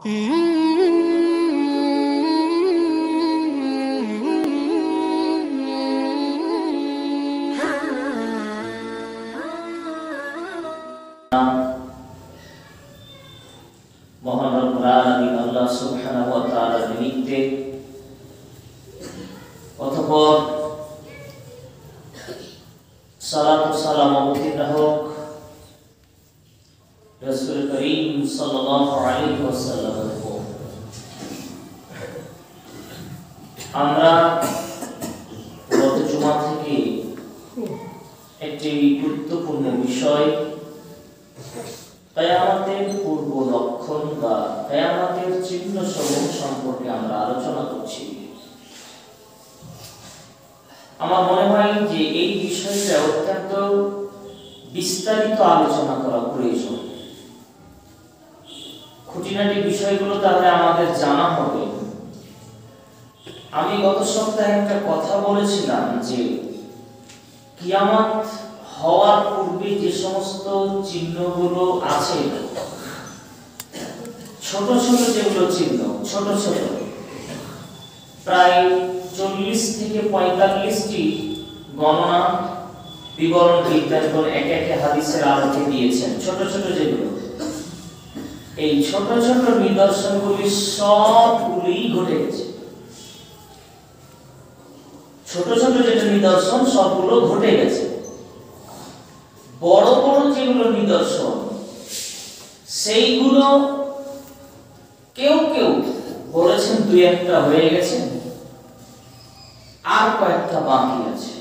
মহান রব্বুল আলামিন আল্লাহ সুবহানাহু ওয়া তাআলার নিমিত্তে অতঃপর সালাত ও সালাম অবতীর্ণ হোক রাসূল করিম সাল্লাল্লাহু আলাইহি ওয়াসাল্লামের উপর। আমরা গত জুমা থেকে একটি গুরুত্বপূর্ণ বিষয় কিয়ামতের পূর্ব লক্ষণ বা কিয়ামতের চিহ্ন সমূহ সম্পর্কে আমরা আলোচনা করছি। আমার মনে হয় যে এই বিষয়টা অত্যন্ত বিস্তারিত আলোচনা করা প্রয়োজন। খুঁটিনাটি বিষয়গুলো তাহলে আমাদের জানা হবে। আমি গত সপ্তাহে একটা কথা বলেছিলাম যে কিয়ামত হওয়ার পূর্বে যে সমস্ত চিহ্নগুলো আছে, ছোট ছোট যেগুলো চিহ্ন, ছোট ছোট প্রায় 40 থেকে 45টি গণনা বিবরণ বিজ্ঞানগণ এক এক হাদিসের আলোকে দিয়েছেন। ছোট ছোট যেগুলো, এই ছোট ছোট নিদর্শনগুলি সবগুলি ঘটে গেছে। ছোট ছোট যেটা নিদর্শন সবগুলো ঘটে গেছে। বড় বড় যেগুলো নিদর্শন সেইগুলো কেউ কেউ বলেছেন দুই একটা হয়ে গেছে, আর কয়েকটা বাকি আছে।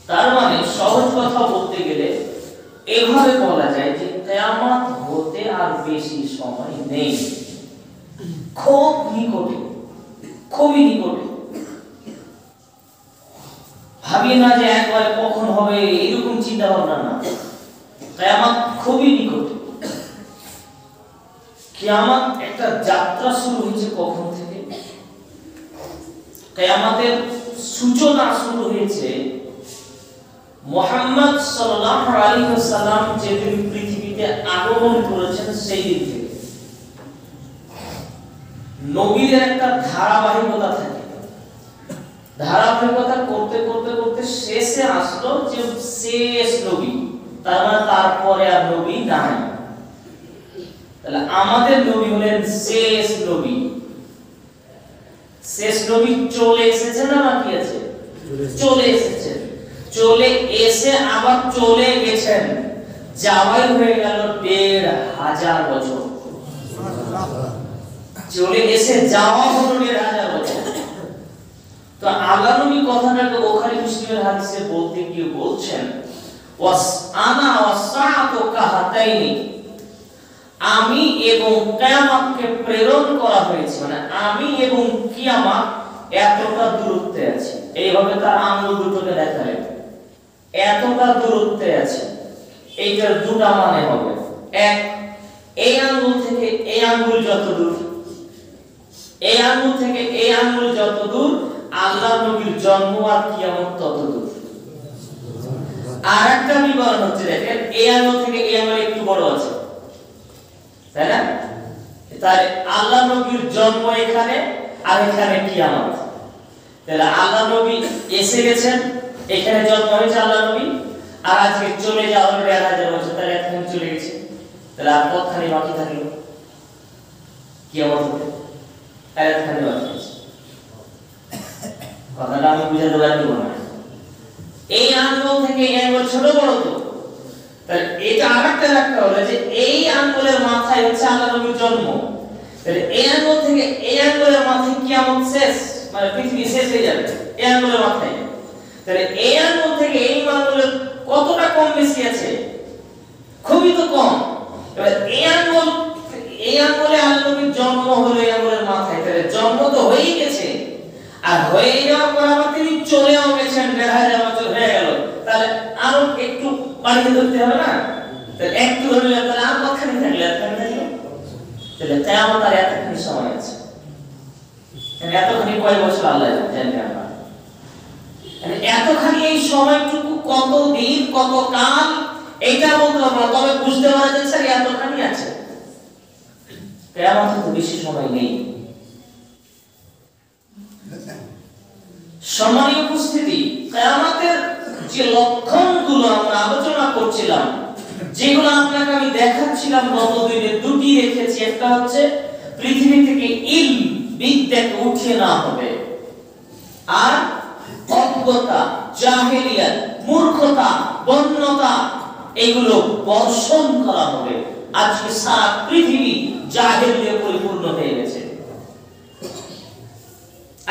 তার মানে সহজ কথা বলতে গেলে এভাবে বলা যায় যে কিয়ামত হতে আর বেশি সময় নেই, খুব নিকটে, খুবই নিকটে। ভাবি না যে একবারে কখন হবে এরকম চিন্তা ভাবনা না, কিয়ামত খুবই নিকটে। কিয়ামত একটা যাত্রা শুরু হয়েছে কখন থেকে? কিয়ামতের সূচনা শুরু হয়েছে মুহাম্মদ সাল্লাল্লাহু আলাইহি ওয়াসাল্লাম যেদিন পৃথিবীতে আগমন করেছেন সেই দিন থেকে। নবীদের একটা ধারাবাহিকতা থাকে, ধারাবাহিকতা করতে করতে করতে শেষে আসলো যে শেষ নবী, তার মানে তারপরে আর নবী নাই। তাহলে আমাদের নবী হলেন শেষ নবী। শেষ নবী চলে এসেছে না বাকি আছে? চলে এসেছে। চলে এসে আবার চলে গেছেন, যাওয়াই হয়ে গেল ১৫০০ বছর। চলে এসে যাওয়া হলো ১৫০০ বছর। তো আল্লাহ নবী কথাটাকে বুখারী মুসলিমের হাদিসে বলতে গিয়ে বলছেন ওয়াস আনা ওয়াসআতু কাহাতাইনি, আমি এবং কিয়ামতকে প্রেরণ করা হয়েছে, মানে আমি এবং কিয়ামত এতটা দূরত্বে আছে। এইভাবে তার আঙ্গুল দুটোকে দেখালেন, এতটা দূরত্বে আছে। এইটার দুটো মানে হবে, এক, এই আঙ্গুল থেকে এই আঙ্গুল যত দূর, এই আঙ্গুল থেকে এই আঙ্গুল যত দূর, আল্লাহ নবীর জন্ম আর কিয়ামত তত দূর। আর একটা বিবরণ হচ্ছে দেখেন, এই আঙ্গুল থেকে এই আঙ্গুল একটু বড় আছে, তাই না? তাই আল্লাহ নবীর জন্ম এখানে আর এখানে কিয়ামত। তাহলে আল্লাহ নবী এসে গেছেন, এখানে জন্ম হয়েছে আল্লাহ নবী, আর আজকে চলে যাওয়া ১৫০০ বছর, তাহলে এখন চলে গেছে। তাহলে আর কতখানি বাকি থাকলো কিয়ামত হতে? এতখানি বাকি আছে। কথাটা আমি বুঝাতে পারবো না। এই আঙ্গুল থেকে এই আঙ্গুল ছোট বড় তো, তাহলে এটা আরেকটা ব্যাখ্যা হলো যে এই আঙ্গুলের মাথায় হচ্ছে আল্লাহ নবীর জন্ম। তাহলে এই আঙ্গুল থেকে এই আঙ্গুলের মাথায় কিয়ামত শেষ, মানে পৃথিবী শেষ হয়ে যাবে এই আঙ্গুলের মাথায়। তাহলে এই আঙ্গুল থেকে এই আঙ্গুলের কতটা কম বেশি আছে? খুবই তো কম। এবার এই আঙ্গুলে আল্লাহ নবীর জন্ম হলো এই আঙ্গুলের মাথায়, তাহলে জন্ম তো হয়েই গেছে, আর হয়ে যাওয়ার পর আবার তিনি চলেও গেছেন, ১৫০০ বছর হয়ে গেল। তাহলে আরো একটু বাড়িতে ধরতে হবে না? তাহলে একটু ধরলে তাহলে আর কতখানি থাকলে? তাহলে কিয়ামত আর এতখানি সময় আছে। এতখানি কয় বছর আল্লাহ জানেন আমরা। এতখানি এই সময়টুকু কত দিন কত কাল এইটা বলতে পারবো না, তবে বুঝতে পারা যাচ্ছে এতখানি আছে। কিয়ামত তো বেশি সময় নেই। সম্মানীয় উপস্থিতি, কিয়ামতের যে লক্ষণগুলো আমরা আলোচনা করছিলাম, যেগুলো আপনাকে আমি দেখাচ্ছিলাম গত দিনে, দুটি রেখেছি। একটা হচ্ছে পৃথিবী থেকে ইলম, বিদ্যাকে উঠিয়ে নেওয়া হবে, আর অজ্ঞতা, জাহেলিয়াত, মূর্খতা, বন্যতা এগুলো বর্ষণ করা হবে। আজকে সারা পৃথিবী জাহেলিয়াতে পরিপূর্ণ হয়ে গেছে।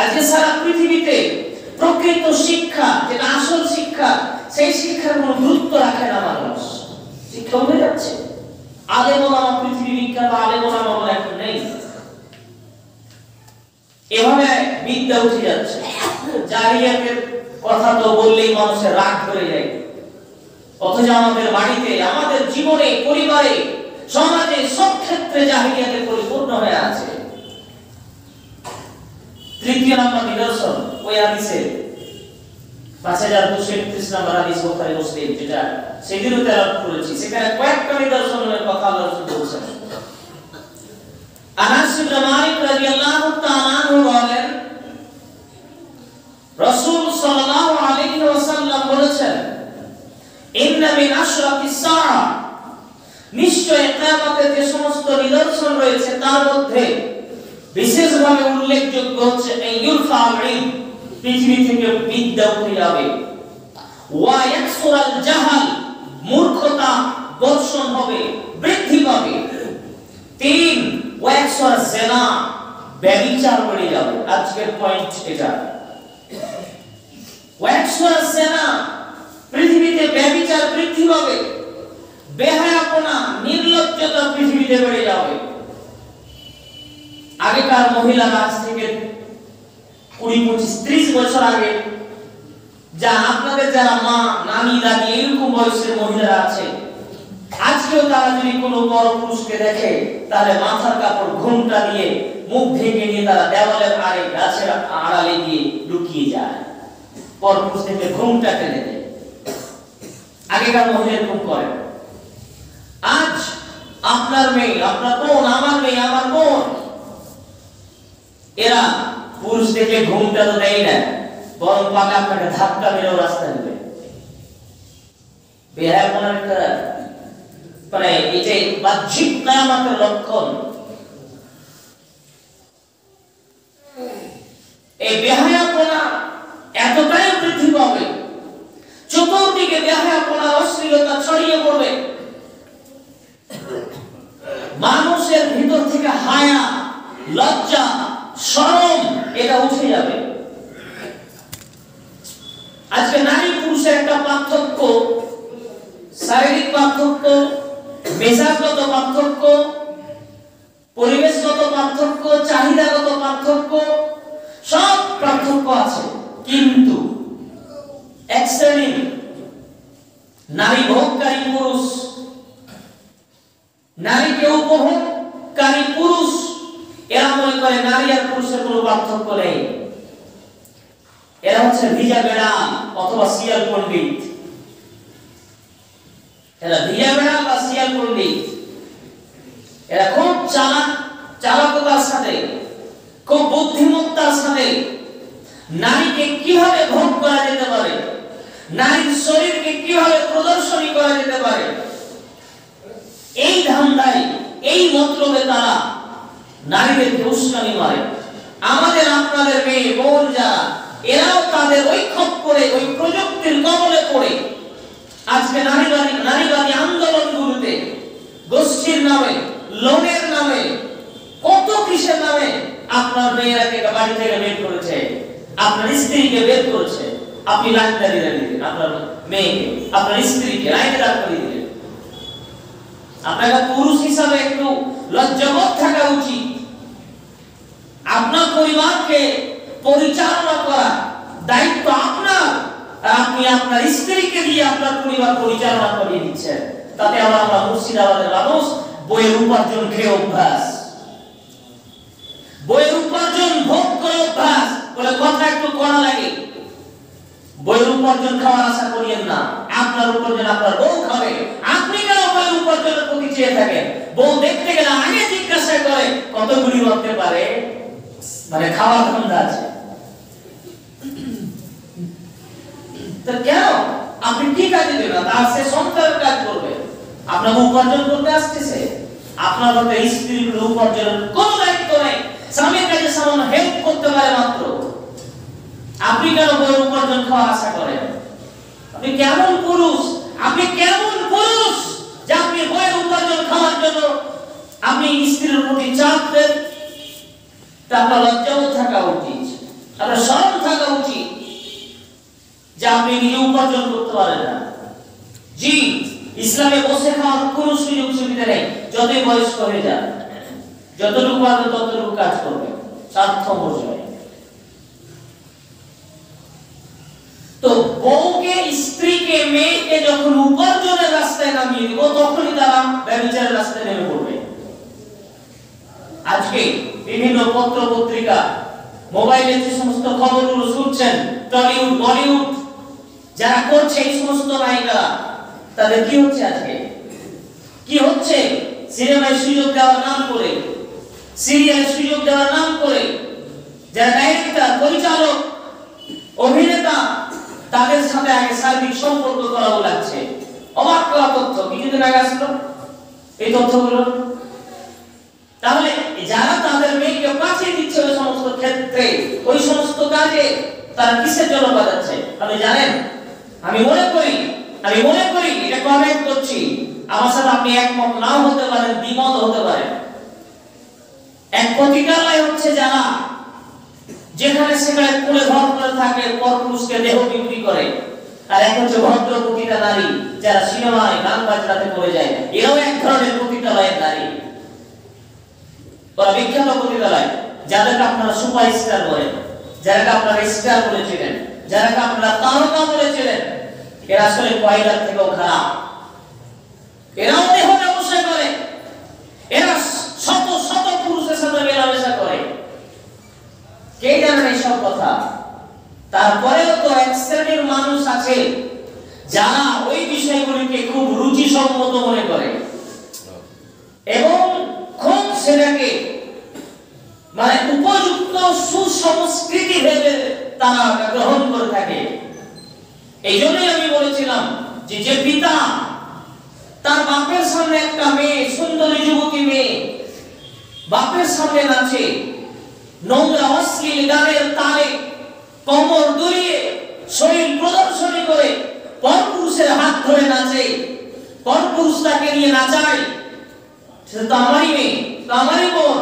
আজকে সারা পৃথিবীতে প্রকৃত শিক্ষা, যেটা আসল শিক্ষা, সেই শিক্ষার কোনো গুরুত্ব রাখে না মানুষ। শিক্ষা উঠে যাচ্ছে। আলেম ওলামা, পৃথিবী বিখ্যাত আলেম ওলামা বলে এখন নেই। এভাবে বিদ্যা উঠে যাচ্ছে। জাহিলিয়াতের কথা তো বললেই মানুষের রাগ ধরে যায়, অথচ আমাদের বাড়িতে, আমাদের জীবনে, পরিবারে, সমাজে সব ক্ষেত্রে জাহিলিয়াতে পরিপূর্ণ হয়ে আছে। তৃতীয় নম্বর নিদর্শন ওই হাদিসে 5231 নম্বর হাদিস, বুখারী মুসলিম, যেটা সেদিনও তেলাওয়াত করেছি। সেখানে কয়েকটা নিদর্শনের কথা আল্লাহ রাসূল বলেছেন। আনাস ইবনে মালিক রাদিয়াল্লাহু তাআলা আনহু বলেন, রাসূল সাল্লাল্লাহু আলাইহি ওয়াসাল্লাম বলেছেন, ইন্না মিন আশরাতিস সাআ, নিশ্চয় কিয়ামতের যে সমস্ত নিদর্শন রয়েছে তার মধ্যে বিশেষভাবে উল্লেখযোগ্য হচ্ছে ইউরফাউল ইলম, পৃথিবী থেকে বিদ্যা উঠে যাবে, ওয়া ইয়াকসুরাল জাহাল, মূর্খতা বর্ষণ হবে, বৃদ্ধি পাবে। 3 ওয়া ইয়াকসুরাজ জিনা, ব্যভিচার বেড়ে যাবে। আজকের পয়েন্ট এটা। ওয়া ইয়াকসুরাজ জিনা, পৃথিবীতে ব্যভিচার বৃদ্ধি পাবে, বেহায়াপনা, নির্লজ্জতা পৃথিবীতে বেড়ে যাবে। আগেকার মহিলারা আজ থেকে 20, 25, 30 বছর আগে, যা আপনাদের যারা মা, নানি, দাদি এরকম বয়সের মহিলারা আছে, আজকেও তারা যদি কোনো বড় পুরুষকে দেখে, তাহলে মাথার কাপড় ঘোমটা দিয়ে, মুখ ঢেকে নিয়ে তারা দেওয়ালের আড়ে, গাছের আড়ালে গিয়ে লুকিয়ে যায়। পর পুরুষ থেকে ঘোমটা টেনে দেয়। আগেকার মহিলা এরকম করে। আজ আপনার মেয়ে, আপনার বোন, আমার মেয়ে, আমার বোন, এরা পুরুষ থেকে ঘুমটা তো দেয় না, বরং পাকা আপনাকে ধাক্কা মেরেও রাস্তা দিবে। বেহায়াপনার একটা মানে এটাই বাহ্যিক কিয়ামতের লক্ষণ। এই বেহায়াপনা এতটাই বৃদ্ধি পাবে, চতুর্দিকে বেহায়াপনা, অশ্লীলতা ছড়িয়ে পড়বে। মানুষের ভিতর থেকে হায়া, লজ্জা, শরম এটা উঠে যাবে। আজকে নারী পুরুষের একটা পার্থক্য, শারীরিক পার্থক্য, মেজাজগত পার্থক্য, পরিবেশগত পার্থক্য, চাহিদাগত পার্থক্য, সব পার্থক্য আছে। কিন্তু এক শ্রেণীর নারী ভোগকারী পুরুষ, নারীকে উপভোগকারী পুরুষ, এরা মনে করে নারী আর পুরুষের কোনো পার্থক্য নেই। এরা হচ্ছে ভিজা বেড়া অথবা শিয়াল পণ্ডিত। এরা ভিজা বেড়া বা শিয়াল পণ্ডিত। এরা খুব চালাকতার সাথে, খুব বুদ্ধিমত্তার সাথে নারীকে কিভাবে ভোগ করা যেতে পারে, নারীর শরীরকে কিভাবে প্রদর্শনী করা যেতে পারে, এই ধান্দায়, এই মতলবে তারা নারীদেরকে উস্কানি মারে। আমাদের আপনাদের মেয়ে বোন যারা, এরাও তাদের ওই খপ্পরে, ওই প্রযুক্তির কবলে পড়ে আজকে নারীবাদী আন্দোলনগুলোতে গোষ্ঠীর নামে, লোনের নামে, কত কিসের নামে আপনার মেয়েরাকে বাড়ি থেকে বের করেছে, আপনার স্ত্রীকে বের করেছে। আপনি লাইন দাঁড়িয়ে দিলেন আপনার মেয়েকে, আপনার স্ত্রীকে লাইনে দাঁড় করিয়ে দিলেন। আপনার পুরুষ হিসাবে একটু লজ্জাবোধ থাকা উচিত। আপনার পরিবারকে পরিচালনা করা দায়িত্ব আপনার, আর আপনি আপনার স্ত্রীকে দিয়ে আপনার পরিবার পরিচালনা করিয়ে দিচ্ছেন। তাতে আমরা মুর্শিদাবাদের মানুষ বইয়ের উপার্জন খেয়ে অভ্যাস, বইয়ের উপার্জন ভোগ করে অভ্যাস বলে কথা একটু কড়া লাগে। বইয়ের উপার্জন খাওয়ার আশা করিয়েন না। আপনার উপার্জন আপনার বউ খাবে। আপনি কেন বইয়ের উপার্জনের প্রতি চেয়ে থাকেন? বউ দেখতে গেলে আগে জিজ্ঞাসা করে মানে খাওয়ার ধান্দা আছে। তো কেন আপনি কি কাজে দেবেন? তার সে সংসারের কাজ করবে, আপনাকে উপার্জন করতে আসতেছে, আপনার ঘরে স্ত্রীর উপার্জনের কোনো দায়িত্ব নেই, স্বামীর কাছে সামান্য হেল্প করতে পারে মাত্র। আপনি কেন বড় উপার্জন খাওয়া আশা করেন? আপনি কেমন পুরুষ? আপনি কেমন পুরুষ যে আপনি বড় উপার্জন খাওয়ার জন্য আপনি স্ত্রীর প্রতি চাপ দেন? তা আপনার লজ্জাও থাকা উচিত, আপনার শরম থাকা উচিত যে আপনি নিজে উপার্জন করতে পারেন না। জি, ইসলামে বসে খাওয়ার কোনো সুযোগ সুবিধা নেই। যতই বয়স্ক হয়ে যান, যতটুকু পারবে ততটুকু কাজ করবে, স্বার্থ মর্যাদায়। তো বউকে, স্ত্রীকে, মেয়েকে যখন উপার্জনের রাস্তায় নামিয়ে দিব, তখনই তারা ব্যভিচারের রাস্তায় নেমে পড়বে। আজকে বিভিন্ন পত্র পত্রিকা, মোবাইলে যে সমস্ত খবরগুলো শুনছেন, টলিউড, বলিউড যারা করছে এই সমস্ত নায়িকা, তাদের কি হচ্ছে? আজকে কি হচ্ছে? সিনেমায় সুযোগ দেওয়ার নাম করে, সিরিয়ালে সুযোগ দেওয়ার নাম করে যারা ডাইরেক্টর, পরিচালক, অভিনেতা, তাদের সাথে আগে শারীরিক সম্পর্ক করা লাগছে। অবাক করা তথ্য কিছুদিন আগে আসলো এই তথ্যগুলো। তাহলে যারা তাদের মেয়েকে পাঠিয়ে দিচ্ছে ওই সমস্ত ক্ষেত্রে, ওই সমস্ত কাজে, তারা কিসের জন্য বাজাচ্ছে আপনি জানেন? আমি মনে করি এটা কমেন্ট করছি, আমার সাথে আপনি একমত নাও হতে পারেন, দ্বিমত হতে পারেন। এক পতিতালয় হচ্ছে যারা যেখানে সেখানে কোলে ঘর করে থাকে, পরপুরুষকে দেহ বিক্রি করে। আর এক হচ্ছে ভদ্র পতিতা নারী যারা সিনেমায় গান বাজনাতে পড়ে যায়, এরাও এক ধরনের পতিতালয়ের নারী। ওরা বিখ্যাত পতিতালয়, যাদেরকে আপনারা সুপারস্টার বলেন, যাদেরকে আপনারা স্টার বলেছিলেন, যাদেরকে আপনারা তারকা বলেছিলেন, এরা আসলে পয়লার থেকেও খারাপ। এরাও দেহ ব্যবসা করে, এরা শত শত পুরুষের সাথে মেলামেশা করে। কে জানেন এইসব কথা? তারপরেও তো এক শ্রেণীর মানুষ আছে যারা ওই বিষয়গুলিকে খুব রুচিসম্মত মনে করে এবং খুব সেটাকে মানে উপযুক্ত সুসংস্কৃতি ভেবে তারা গ্রহণ করে থাকে। এই জন্যই আমি বলেছিলাম যে পিতা তার বাপের সামনে একটা মেয়ে, সুন্দরী যুবতী মেয়ে বাপের সামনে নাচে, নোংরা অশ্লীল গানের তালে কোমর দুলিয়ে শরীর প্রদর্শনী করে পরপুরুষের হাত ধরে নাচে, পরপুরুষ তাকে নিয়ে নাচায়, সেটা তো আমারই মেয়ে, তো আমারই বোন।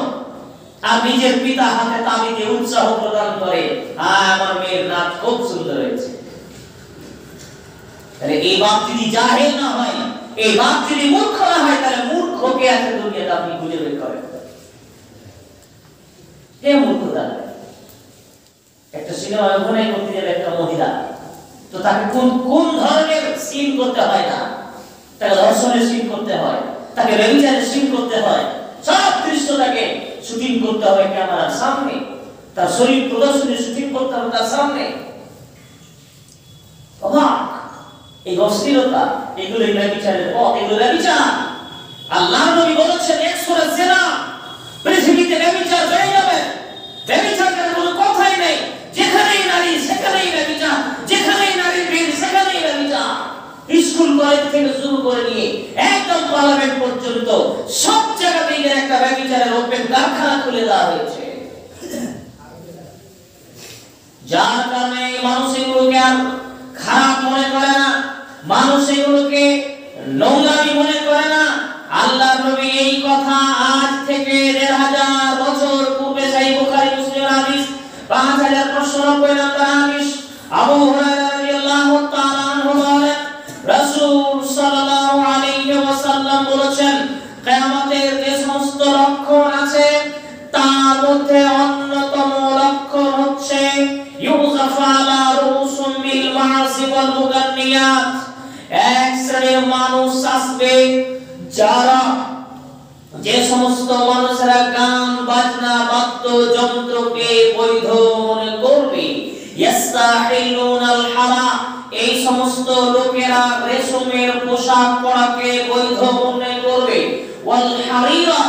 আর নিজের পিতা হাতে তালি দিয়ে উৎসাহ প্রদান করে, আমার মেয়ের নাচ খুব সুন্দর হয়েছে। তাহলে এই বাপ যদি জাহেল না হয়, এই বাপ যদি মূর্খ না হয়, তাহলে মূর্খ কে আছে দুনিয়াতে আপনি খুঁজে বের করেন? কে মূর্খ? একটা সিনেমায় অভিনয় করতে গেলে একটা মহিলা, তো তাকে কোন ধরনের সিন করতে হয় না? তাকে ধর্ষণের সিন করতে হয়, তাকে ব্যভিচারের সিন করতে হয়, সব দৃশ্য তাকে শুটিং করতে হবে ক্যামেরার সামনে, তার শরীর প্রদর্শনী শুটিং করতে হবে তার সামনে। অবাক! এই অশ্লীলতা, এগুলো ব্যভিচারের পথ, এগুলো ব্যভিচার। আল্লাহর নবী বলেছেন এক সূরা জিনা, পৃথিবীতে ব্যভিচার বেড়ে যাবে, ব্যভিচারের কোনো কথাই নেই। যেখানেই নারী সেখানেই ব্যভিচার, যেখানেই নারীর ভিড় সেখানেই ব্যভিচার। স্কুল কলেজ থেকে শুরু করে নিয়ে একদম পার্লামেন্ট পর্যন্ত সব জায়গাতেই একটা ব্যভিচারের ওপেন কারখানা খুলে দেওয়া হয়েছে। যার কারণে মানুষ এগুলোকে আর খারাপ মনে করে না, মানুষ এগুলোকে নোংরামি মনে করে না। আল্লাহ নবী এই কথা আজ থেকে ১৫০০ বছর পূর্বে সহিহ বুখারী মুসলিমের হাদিস ৫৫৯০ নম্বর হাদিস, আবু হুরায়রা রাদিয়াল্লাহু তাআলা আনহু বলেন, রাসূল সাল্লাল্লাহু আলাইহি ওয়াসাল্লাম বলেছেন, কিয়ামতের যে সমস্ত লক্ষণ আছে তার মধ্যে অন্যতম লক্ষণ হচ্ছে ইউযাফু আলা রুসুম বিল মাআসি ওয়াল মুগান্নিয়াত। এক শ্রেণীর মানুষ আসবে যারা, যে সমস্ত মানুষেরা গান বাজনা বাদ্যযন্ত্রকে বৈধ মনে করবে, ইস্তাহিলুনাল হারা, এই সমস্ত লোকেরা রেশমের পোশাক পরাকে বৈধ মনে করবে, ওয়াল হারিরা,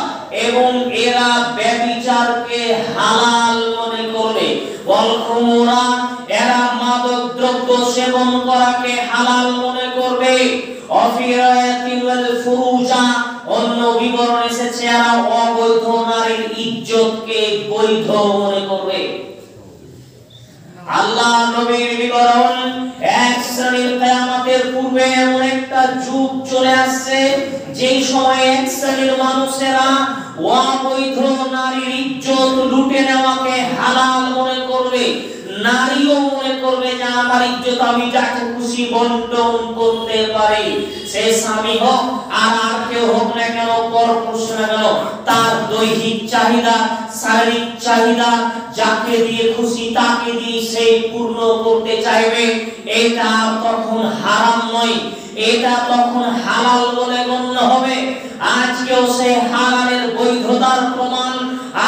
এবং এরা ব্যভিচারকে হালাল মনে ওয়াল খুমুরা, এরা মাদক দ্রব্য সেবন করাকে হালাল মনে করবে। অফিরায়াতিল ওয়াল ফুরুজা, অন্য বিবরণ এসেছে এরা অবৈধ নারীর ইজ্জতকে বৈধ মনে করবে। আল্লাহ নবীর বিবরণ, এক শ্রেণীর কিয়ামতের পূর্বে এমন একটা যুগ চলে আসছে যেই সময় এক শ্রেণীর মানুষেরা অবৈধ নারীর ইজ্জত লুটে নেওয়াকে হালাল মনে করবে। নারীও মনে করবে যে আমার ইজ্জত আমি যাকে খুশি বন্টন করতে পারি, সে স্বামী হোক আর কেউ হোক না কেন, পরপুরুষ না কেন, তার দৈহিক চাহিদা, শারীরিক চাহিদা যাকে দিয়ে খুশি তাকে দিয়ে সে পূর্ণ করতে চাইবে। এটা তখন হারাম নয়, এটা তখন হালাল বলে গণ্য হবে। আজকেও সেই হালালের বৈধতার প্রমাণ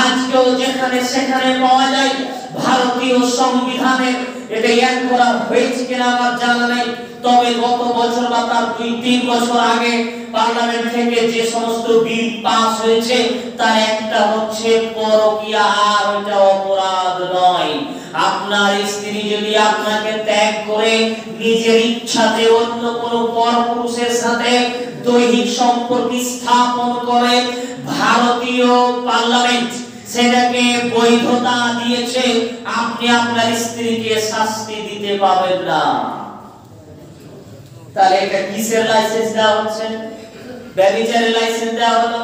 আজকেও যেখানে সেখানে পাওয়া যায়। ভারতীয় সংবিধানে এটা অ্যাড করা হয়েছে কিনা আমার জানা নেই, তবে গত বছর বা তার 2-3 বছর আগে পার্লামেন্ট থেকে যে সমস্ত বিল পাস হয়েছে তার একটা হচ্ছে পরকীয়া, আর ওটা অপরাধ নয়। আপনার স্ত্রী যদি আপনাকে ত্যাগ করে নিজের ইচ্ছাতে অন্য কোনো পরপুরুষের সাথে দৈহিক সম্পর্ক স্থাপন করে, ভারতীয় পার্লামেন্ট সেটাকে বৈধতা দিয়েছে। আপনি আপনার স্ত্রীকে শাস্তি দিতে পারবেন না। তাহলে এটা কিসের লাইসেন্স দেওয়া হচ্ছে? ব্যভিচারের লাইসেন্স দেওয়া হলো।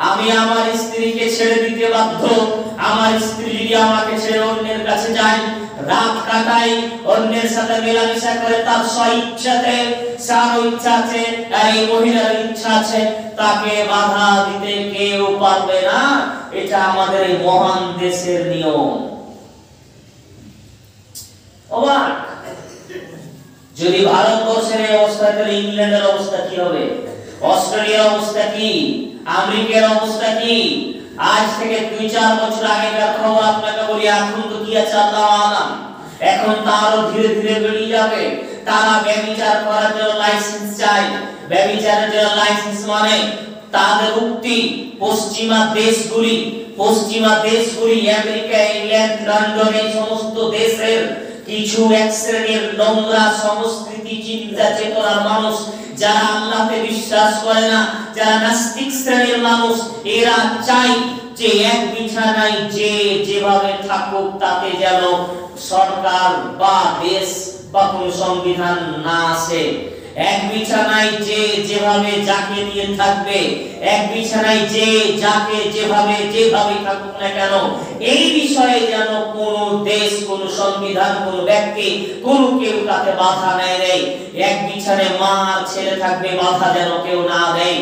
আমি আমার স্ত্রীকে ছেড়ে দিতে বাধ্য। আমার স্ত্রী যদি আমাকে ছেড়ে অন্যের কাছে যায়, রাত কাটায়, অন্যের সাথে মেলামেশা করে, তার স্বইচ্ছাতে, তার ইচ্ছা আছে, এই মহিলার ইচ্ছা আছে, তাকে বাধা দিতে কেউ পারবে না। এটা আমাদের এই মহান দেশের নিয়ম। অবাক! যদি ভারতবর্ষের এই অবস্থা, তাহলে ইংল্যান্ডের অবস্থা কি হবে? অস্ট্রেলিয়ার অবস্থা কি? আমেরিকার অবস্থা কি? আজ থেকে 2-4 বছর আগেকার খবর আপনাকে বলি, এখন তো কি আছে আল্লাহ আলাম। এখন তারও ধীরে ধীরে বেড়ে যাবে। তারা ব্যভিচার করার জন্য লাইসেন্স চায়। ব্যভিচারের জন্য লাইসেন্স মানে তাদের উক্তি পশ্চিমা দেশগুলি আমেরিকা, ইংল্যান্ড, লন্ডন, এই সমস্ত দেশের কিছু এক শ্রেণীর নোংরা সংস্কৃতি চিন্তা চেতনার মানুষ, যারা আল্লাহকে বিশ্বাস করে না, যারা নাস্তিক শ্রেণীর মানুষ, এরা চায় যে এক বিছানায় যে যেভাবে থাকুক তাতে যেন সরকার বা দেশ বা কোন সংবিধান না আসে। এক বিছানায় যে যেভাবে যাকে নিয়ে থাকবে, এক বিছানায় যে যাকে যেভাবে থাকুক না কেন, এই বিষয়ে যেন কোন দেশ, কোন সংবিধান, কোন ব্যক্তি, কোন কেউ তাতে বাধা নেই। এক বিছানায় মা আর ছেলে থাকবে, বাধা যেন কেউ না দেয়।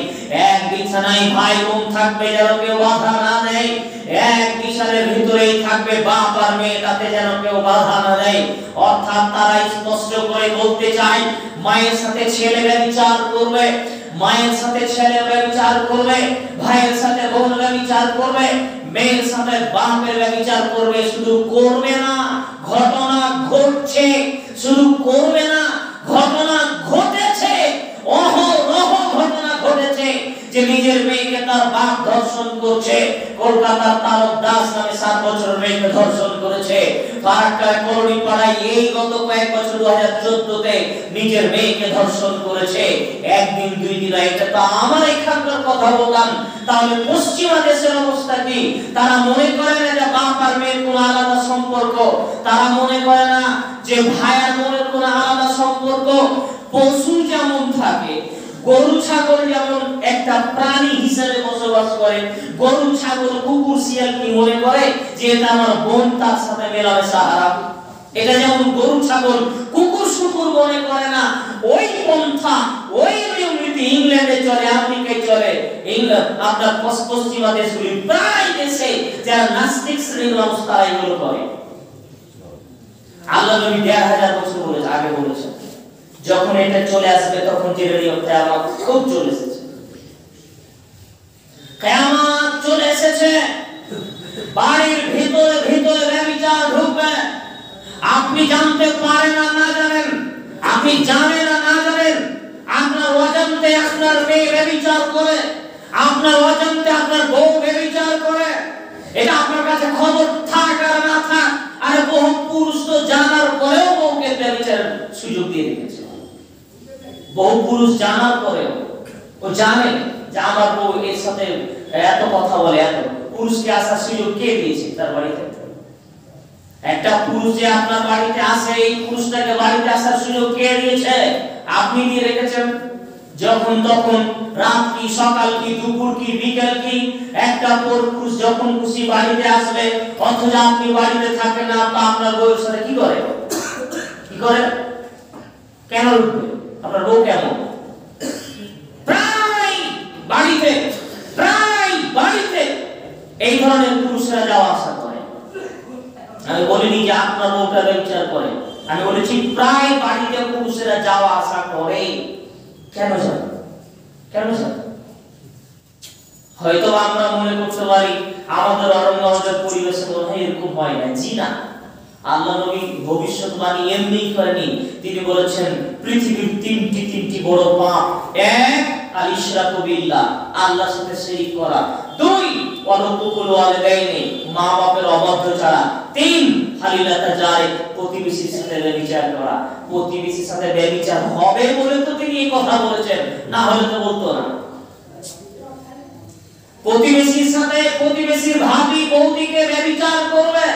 এক বিছানায় ভাই বোন থাকবে, যেন কেউ বাধা না দেয়। এক বিছানার ভিতরেই থাকবে বাপ আর মেয়ে, তাতে যেন কেউ বাধা না দেয়। অর্থাৎ তারা স্পষ্ট করে বলতে চায়, মায়ের সাথে ছেলে ব্যভিচার করবে, মায়ের সাথে ছেলে ব্যভিচার করবে, ভাইয়ের সাথে বোন ব্যভিচার করবে, মেয়ের সাথে বাপের ব্যভিচার করবে। শুধু করবে না, ঘটনা ঘটছে। শুধু করবে না, ঘটনা ঘটেছে। অহরহ ঘটনা ঘটেছে যে নিজের মেয়েকে তার বাপ ধর্ষণ করছে। কলকাতার তারক দাস নামে 7 বছরের মেয়েকে ধর্ষণ করেছে। ফারাক্কার কলোনিপাড়ায় এই গত কয়েক বছর 2014-তে নিজের মেয়েকে ধর্ষণ করেছে। একদিন 2 দিন, এটা তো আমার এখানকার কথা বললাম। তাহলে পশ্চিমা দেশের অবস্থা কি? তারা মনে করে না যে বাপ আর মেয়ের কোনো আলাদা সম্পর্ক। তারা মনে করে না যে ভাই আর বোনের কোনো আলাদা সম্পর্ক। পশু যেমন থাকে, গরু ছাগল যেমন একটা প্রাণী হিসেবে বসবাস করে, গরু ছাগল কুকুর শিয়াল কি মনে করে যে এটা আমার বোন, তার সাথে মেলামেশা হারাম? এটা যেমন গরু ছাগল কুকুর শুকুর মনে করে না। ওই পন্থা, ওই নীতি ইংল্যান্ডে চলে, আমেরিকায় চলে। আপনার পশ্চিমা দেশগুলি প্রায় দেশে যারা নাস্তিক শ্রেণীর মানুষ তারা এগুলো করে। আল্লাহ নবী 1000 বছর আগে বলেছেন, যখন এটা চলে আসবে তখন জেনে নিও কিয়ামত খুব চলে এসেছে। কিয়ামত চলে এসেছে। বাড়ির ভিতরে ভিতরে ব্যভিচার ঢুকবে। আপনি জানতে পারেন আর না জানেন, আপনি জানেন আর না জানেন, আপনার অজান্তে আপনার মেয়ে ব্যভিচার করে, আপনার অজান্তে আপনার বউ ব্যভিচার করে। এটা আপনার কাছে খবর থাক আর না থাক, আর বহু পুরুষ জানার পরেও ও জানে যে আমার বউ এর সাথে এত কথা বলে, এত পুরুষকে আসার সুযোগ কে দিয়েছে তার বাড়িতে? একটা পুরুষ যে আপনার বাড়িতে আসে, এই পুরুষটাকে বাড়িতে আসার সুযোগ কে দিয়েছে? আপনি দিয়ে রেখেছেন। যখন তখন রাত কি, সকাল কি, দুপুর কি, বিকেল কি, একটা পুরুষ যখন খুশি বাড়িতে আসবে, অথচ আপনি বাড়িতে থাকেন না, আপনার বউয়ের সাথে কি করে? কি করে? কেন উঠবে? আপনার বউ কেমন? প্রায় বাড়িতে এই ধরনের পুরুষরা যাওয়া আসা করে। আমি বলিনি যে আপনার বউটা ব্যভিচার করে, আমি বলেছি প্রায় বাড়িতে পুরুষেরা যাওয়া আসা করে। কেন জানো? হয়তো আমরা মনে করতে পারি আমাদের অরণ্যের পরিবেশে মনে হয় এরকম হয় না। জি না, আল্লাহ নবী ভবিষ্যৎবাণী এমনি করেনি। তিনি বলেছেন পৃথিবীর তিনটি বড় পাপ, এক আল ইশরাকু বিল্লাহ, আল্লাহর সাথে শিরক করা, দুই ওয়ালুকুল ওয়ালিদাইনি, মা বাবার অবাধ্যতা, তিন হালিলাতা জারি, প্রতিবেশীর সাথে ব্যভিচার করা। প্রতিবেশীর সাথে ব্যভিচার হবে বলে তো তিনি এই কথা বলেছেন, না হলে তো বলতো না। প্রতিবেশীর সাথে, প্রতিবেশীর ভাবি বৌদিকে ব্যভিচার করবে।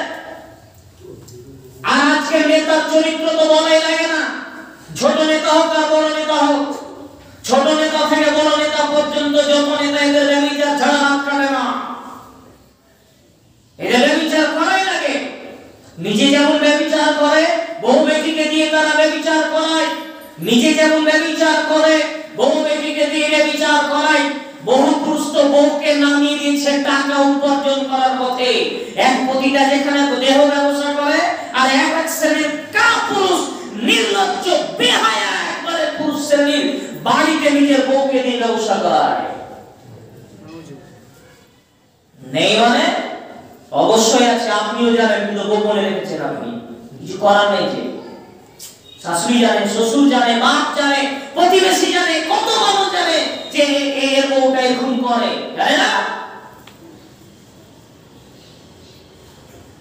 আর আজকে নেতার চরিত্র তো বলাই লাগে না, ছোট নেতা হোক আর বড় নেতা হোক, ছোট নেতা থেকে বড় নেতা পর্যন্ত যত নেতা এদের ব্যভিচার ছাড়া হাত কাটে না। এদের ব্যভিচার করাই লাগে। নিজে যেমন ব্যভিচার করে, বউ বেটিকে দিয়ে তারা ব্যভিচার করায়। নিজে যেমন ব্যভিচার করে, বউ বেটিকে দিয়ে ব্যভিচার করায়। বহু পুরুষ তো বউকে নামিয়ে দিয়েছে টাকা উপার্জন করার পথে। এক পতিতা যেখানে দেহ ব্যবসা করে, আর এক শ্রেণীর কাপুরুষ নির্লজ্জ বেহায়া একবারে পুরুষ শ্রেণীর বাড়িতে নিজের বউকে দিয়ে ব্যবসা করায়। নেই মানে অবশ্যই আছে, আপনিও জানেন, কিন্তু গোপনে রেখেছেন আপনি, কিছু করার নেই। যে শাশুড়ি জানে, শ্বশুর জানে, বাপ জানে, প্রতিবেশী জানে, কত মানুষ জানে যে এর বউটা এরকম করে, জানে না?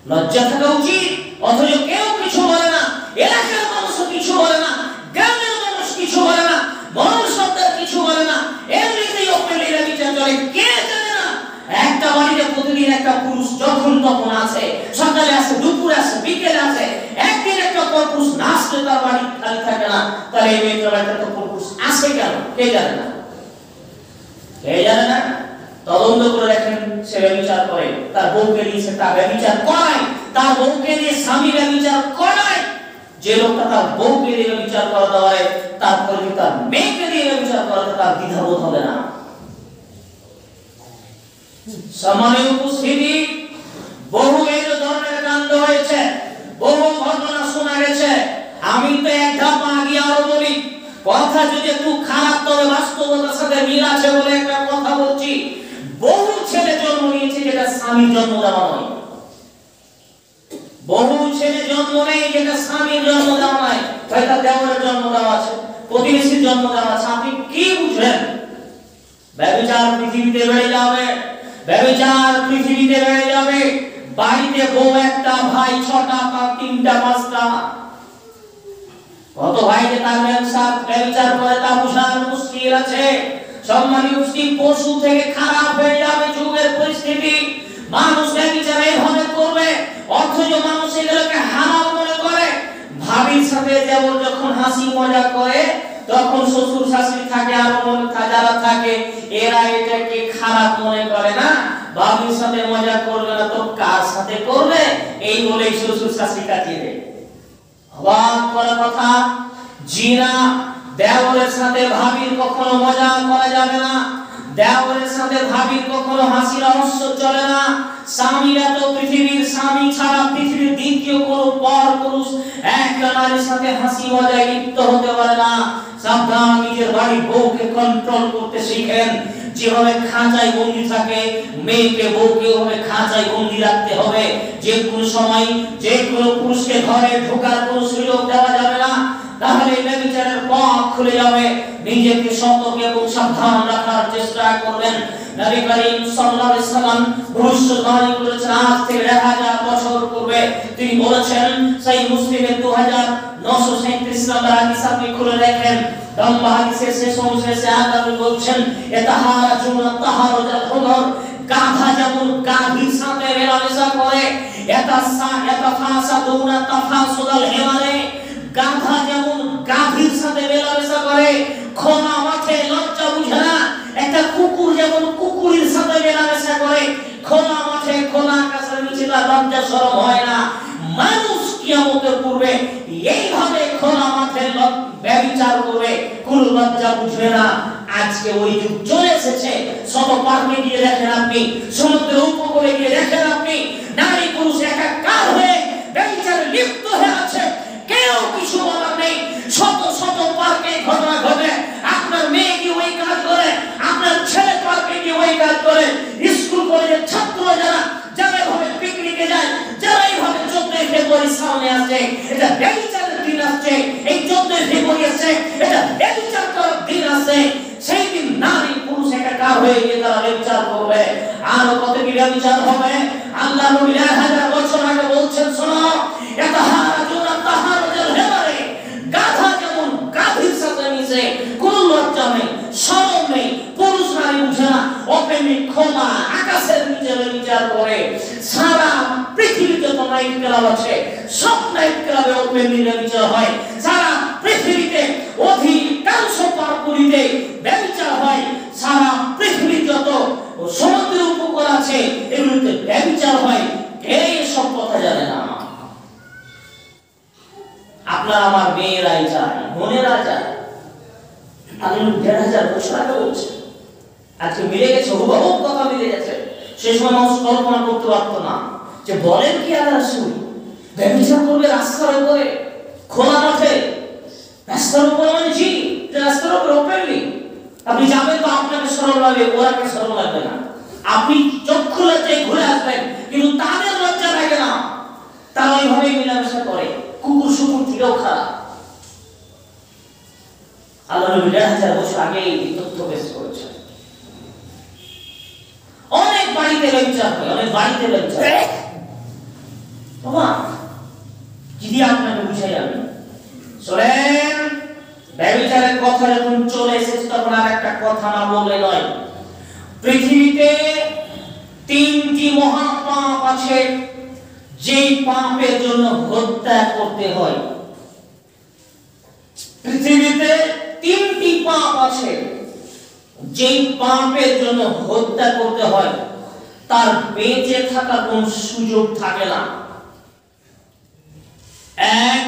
লজ্জা থাকা উচিত। অথচ কেউ কিছু বলে না, এলাকার মানুষ কিছু বলে না, গ্রামের মানুষ কিছু বলে না, মানুষ সরকার কিছু বলে না, এমনিতেই ওপেনলি ব্যভিচার চলে। কে জানে না একটা বাড়িতে প্রতিদিন একটা পুরুষ যখন তখন আসে, সকালে আসে, দুপুরে আসে, বিকেলে আসে, একদিন একটা পুরুষ না আসলে তার বাড়ি খালি থাকে না। তাহলে এই মেয়েটার বাড়িতে তো পুরুষ আসে কেন? কে জানে না? তদন্ত করে দেখেন, সে ব্যভিচার করে, তার বউকে দিয়ে সে তার ব্যভিচার করায়, তার বউকে দিয়ে স্বামী ব্যভিচার করায়। যে লোকটা তার বউকে দিয়ে ব্যভিচার করাতে পারে, তারপরে যদি তার মেয়েকে দিয়ে ব্যভিচার করাতে তার দ্বিধাবোধ হবে না। সম্মানীয় উপস্থিতি, বহু এই ধরনের কাণ্ড হয়েছে, বহু ঘটনা শোনা গেছে। আমি তো এক ধাপ আগে আরো বলি, কথা যদি একটু খারাপ তবে বাস্তবতার সাথে মিল আছে বলে একটা কথা বলছি। বহু ছেলে জন্ম নিয়েছে যেটা স্বামীর জন্ম দেওয়া নয়। বহু ছেলে জন্ম নেই যেটা স্বামীর জন্ম দেওয়া নয়, হয়তো দেওয়ার জন্ম দেওয়া আছে, প্রতিবেশীর জন্ম দেওয়া আছে। আপনি কি বুঝলেন? ব্যভিচার পৃথিবীতে বেড়ে যাবে, ব্যভিচার পৃথিবীতে বেড়ে যাবে। বাড়িতে বউ একটা, ভাই ছটা, তিনটা, পাঁচটা, কত ভাই যে তার ব্যভিচার করে তা বোঝার মুশকিল আছে। সম্মানীয় উপস্থিতি, পশু থেকে খারাপ হয়ে যাবে যুগের পরিস্থিতি। মানুষ ব্যভিচার এইভাবে করবে, অথচ মানুষ এগুলোকে হারাম মনে করে। ভাবির সাথে যেমন যখন হাসি মজা করে, তখন শ্বশুর শাশুড়ি থাকে আর যারা থাকে এরা এটাকে খারাপ মনে করে না। ভাবির সাথে মজা করবে না তো কার সাথে করবে, এই বলেই শ্বশুর শাশুড়ি কাটিয়ে দেয়। অবাক করার কথা, জিনা, দেওরের সাথে ভাবির কখনো মজা করা যাবে না, দেওরের সাথে ভাবির কখনো হাসি রহস্য চলে না। স্বামীরা তো পৃথিবীর স্বামী ছাড়া পৃথিবীর দ্বিতীয় কোনো পর পুরুষ একটা নারীর সাথে হাসি মজায় লিপ্ত হতে পারে না। সাবধান, নিজের বাড়ির বউকে কন্ট্রোল করতে শিখেন। যেভাবে খাঁচায় বন্দি থাকে, মেয়েকে বউকে ওভাবে খাঁচায় বন্দি রাখতে হবে। যে কোনো সময় যে কোনো পুরুষকে ঘরে ঢোকার কোনো সুযোগ দেওয়া যাবে না, তাহলে ব্যভিচারের পথ খুলে যাবে। নিজেকে সতর্ক এবং সাবধান রাখার চেষ্টা করবেন। নবী করিম সাল্লাল্লাহু আলাইহি সাল্লাম ভবিষ্যৎবাণী করেছেন আজ থেকে 1000 বছর পূর্বে। তিনি বলেছেন, সহিহ মুসলিমের 2937 নম্বর হাদিস আপনি খুলে দেখেন, লম্বা হাদিসের শেষ অংশে আল্লাহ নবী বলছেন ইতাহারাজুনা তাহারুজাল হুমর, গাধা যেমন গাভীর সাথে মেলামেশা করে, ইয়াতাফাসাদুনা তাফাসুদাল হিমারে, গাধা যেমন গাভীর সাথে মেলামেশা করে, খোলা মাঠে লজ্জা বুঝে না। একটা কুকুর যেমন কুকুরের সাথে মেলামেশা করে, খোলা মাঠে খোলা আকাশের নিচে তার লজ্জা শরম হয় না। মানুষ কিয়ামতের পূর্বে এইভাবে খোলা মাঠে ব্যভিচার করবে, কোন লজ্জা বুঝবে না। আজকে ওই যুগ চলে এসেছে। শত পার্কে গিয়ে দেখেন আপনি, সমুদ্রের উপকূলে গিয়ে দেখেন আপনি, নারী পুরুষ একাকার হয়ে ব্যভিচারে লিপ্ত হয়ে আছে, কেউ কিছু বলার নেই। শত শত পার্কে ঘটনা ঘটে, আপনার মেয়ে কি ওই কাজ করে, আপনার ছেলে পার্কে গিয়ে ওই কাজ করে। স্কুল কলেজের ছাত্র যারা এইভাবে পিকনিকে যায়, যারা এইভাবে 14 ফেব্রুয়ারি সামনে আসছে, এটা ব্যভিচারের দিন আসছে। এই 14 ফেব্রুয়ারি আসছে, এটা ব্যভিচার করার দিন আসছে। সেই দিন নারী পুরুষ একাকার হয়ে গিয়ে তারা ব্যভিচার করবে। আর কত কি ব্যভিচার হবে? আল্লাহ নবী 1000 বছর আগে বলছেন, শোনো, ইয়াতাহারাজুনা তাহারুজাল হিমারে, গাধা যেমন গাভীর সাথে মিশে, কোনো লজ্জা নেই, শরম নেই, পুরুষ নারী বুঝে না, ওপেনলি খোলা আকাশের নিচে ব্যভিচার করে। সারা পৃথিবীতে তো নাইট ক্লাব আছে, সব নাইট ক্লাবে ওপেনলি ব্যভিচার হয়। সারা পৃথিবীতে অধিকাংশ পার্কগুলিতে ব্যভিচার হয়। সারা পৃথিবীর যত সমুদ্রের উপকূল আছে এগুলোতে ব্যভিচার হয়। কে সব কথা জানে না? আপনার আমার মেয়েরাই যায়, বোনেরা যায়। আমি 1500 বছর আগে বলছি, আজকে মিলে গেছে, হুবহু কথা মিলে গেছে। সে সময় মানুষ কল্পনা করতে পারতো না যে বলেন কি আল্লাহ রাসূল ব্যভিচার করবে রাস্তার উপরে, খোলা মাঠে, রাস্তার উপরে, মানে জি রাস্তার উপরে ওপেনলি। আপনি যাবেন তো আপনাকে শরম লাগবে, ওরাকে শরম লাগবে না। আপনি চক্ষু লজ্জায় ঘুরে আসবেন, কিন্তু তাদের লজ্জা লাগে না। তারা ওইভাবে মেলামেশা করে, কুকুর শুকুর থেকেও খারাপ। আল্লাহ নবী 1000 বছর আগে এই তথ্য পেশ করেছেন। অনেক বাড়িতে ব্যভিচার হয়, অনেক বাড়িতে ব্যভিচার হয়। বাবা যদি আপনাকে বুঝাই, আমি শোনেন, ব্যভিচারের কথা যখন চলে এসেছে তখন আর একটা কথা না বললে নয়। পৃথিবীতে 3টি মহা পাপ আছে, যেই পাপের জন্য হত্যা করতে হয়। পৃথিবীতে 3টি পাপ আছে, যেই পাপের জন্য হত্যা করতে হয়, তার বেঁচে থাকার কোন সুযোগ থাকে না। এক,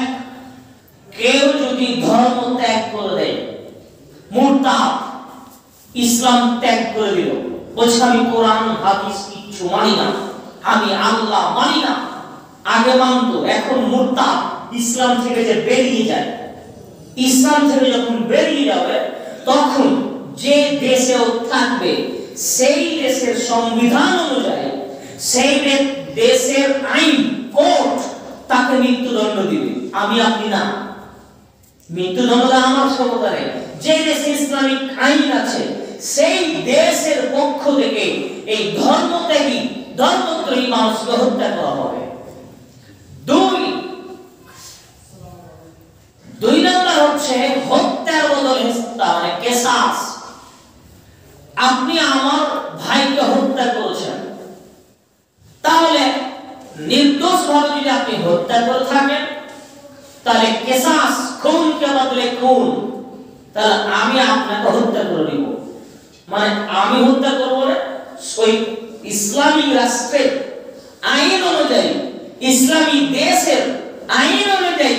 কেউ যদি ধর্ম ত্যাগ করে দেয়, মুরতাদ, ইসলাম ত্যাগ করে দিল, বলছে আমি কোরআন হাদিস কিচ্ছু মানি না, আমি আল্লাহ মানি না। আগে মানতো, এখন মুরতাদ, ইসলাম থেকে যে বেরিয়ে যায়। ইসলাম থেকে যখন বেরিয়ে যাবে, তখন যে দেশেও থাকবে সেই দেশের সংবিধান অনুযায়ী, সেই দেশের আইন, কোর্ট তাকে মৃত্যুদণ্ড দিবে। আমি আপনি না, মৃত্যুদণ্ড আমার ক্ষমতায়। যে দেশে ইসলামিক আইন আছে সেই দেশের পক্ষ থেকে এই ধর্মত্যাগী, ধর্মদ্রোহী মানুষকে হত্যা করা হবে। দুই নম্বর হচ্ছে হত্যার বদলে হত্যা, মানে কিসাস। আপনি আমার ভাইকে হত্যা করেছেন, তাহলে নির্দোষভাবে যদি আপনি হত্যা করে থাকেন, তাহলে কিসাস, খুনকে বদলে খুন, তাহলে আমি আপনাকে হত্যা করে দিব। মানে আমি হত্যা করবো না, ওই ইসলামিক রাষ্ট্রের আইন অনুযায়ী, ইসলামী দেশের আইন অনুযায়ী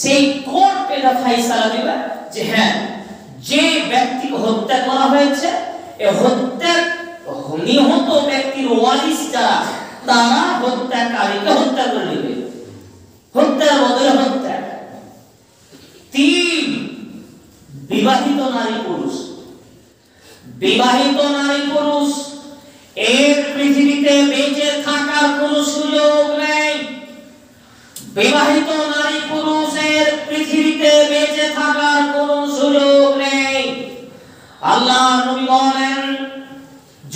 সেই কোর্ট এটা ফয়সালা দিবে যে হ্যাঁ, যে ব্যক্তিকে হত্যা করা হয়েছে, এই হত্যা নিহত ব্যক্তির ওয়ারিস যারা, তারা হত্যাকারীকে হত্যা করে নেবে, হত্যার বদলে হত্যা। 3, বিবাহিত নারী পুরুষ। বিবাহিত নারী পুরুষ এর পৃথিবীতে বেঁচে থাকার কোনো সুযোগ নেই। বিবাহিত নারী পুরুষের পৃথিবীতে বেঁচে থাকার কোনো সুযোগ নেই। আল্লাহ নবী বলেন,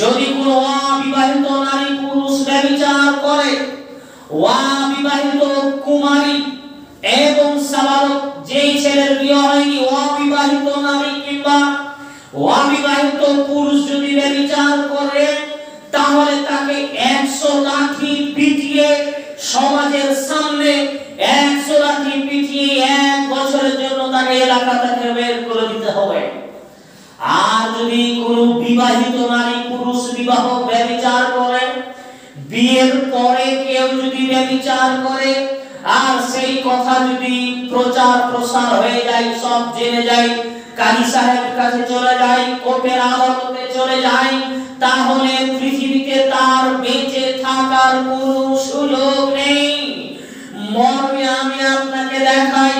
যদি কোনো অবিবাহিত নারী পুরুষ ব্যভিচার করে, অবিবাহিত কুমারী এবং সাবালক, যেই ছেলের বিয়ে হয়নি, অবিবাহিত নারী তাহলে তাকে 100 লাঠি পিটিয়ে সমাজের সামনে 100 লাঠি পিটিয়ে 1 বছরের জন্য তাকে এলাকা থেকে বের করে দিতে হবে। আর যদি কোনো বিবাহিত নারী পুরুষ বিবাহ ব্যভিচার করে, বিয়ের পরে কেউ যদি ব্যভিচার করে আর সেই কথা যদি প্রচার প্রসার হয়ে যায়, সব জেনে যায়, কাজী সাহেব কাছে চলে যায়, কোর্টের আদালতে চলে যায়, তাহলে পৃথিবীতে তার বেঁচে থাকার কোনো সুযোগ নেই। মর্মে আমি আপনাকে দেখাই,